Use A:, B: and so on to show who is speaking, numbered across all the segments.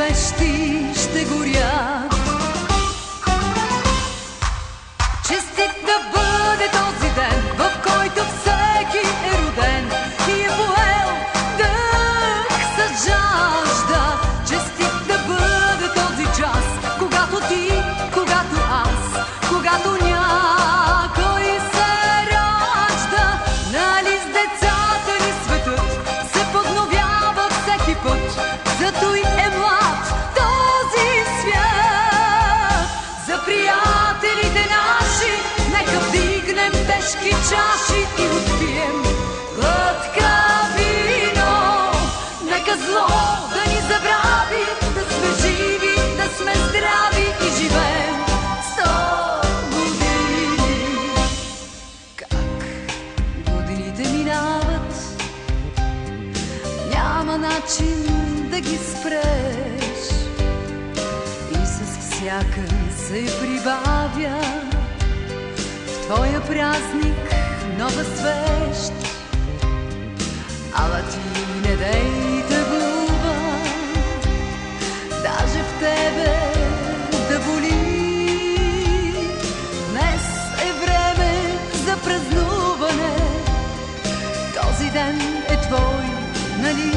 A: свещи ще горят. Честит да бъде този ден, в който всеки е роден и е поел дъх с жажда. Честит да бъде този час, когато ти, когато аз, когато някой се ражда. Нали с децата ни светът се подновява всеки път, зато и е млад този свят. За приятелите наши нека вдигнем тежки чаши и отпием глътка вино. Нека зло да ни забрави, да сме живи, да сме здрави и живеем 100 години. Как годините минават, няма начин да ги спреш, и с всяка се прибавя в твоя празник нова свещ. Ала ти не дей тъгува, даже в тебе да боли. Днес е време за празнуване, този ден е твой, нали?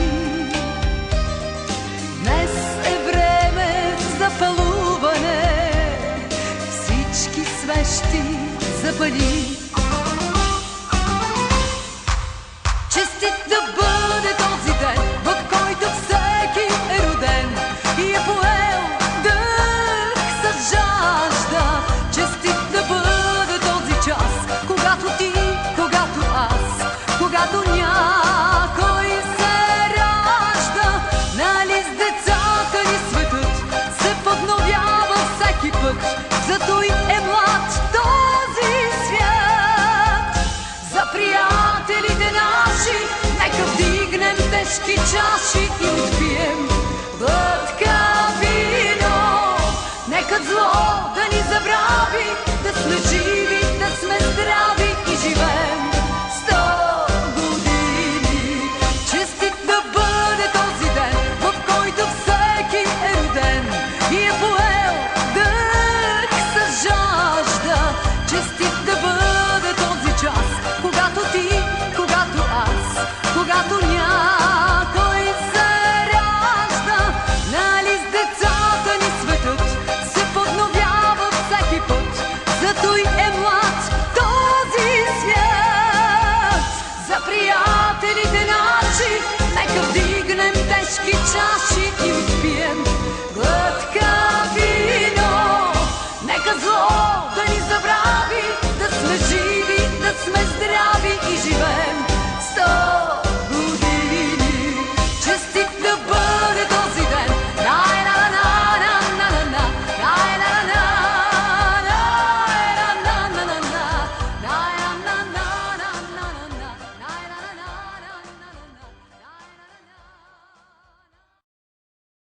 A: Днес е време за палуване, всички свещи запали. Честит да бъде този ден, в който всеки е роден и е поел дъх с жажда. Честит да бъде този час, когато ти, когато аз, когато някой се ражда. Нали с децата ни светът се подновява всеки път, зато и е млад този свят. За приятелите наши нека вдигнем тежки чаши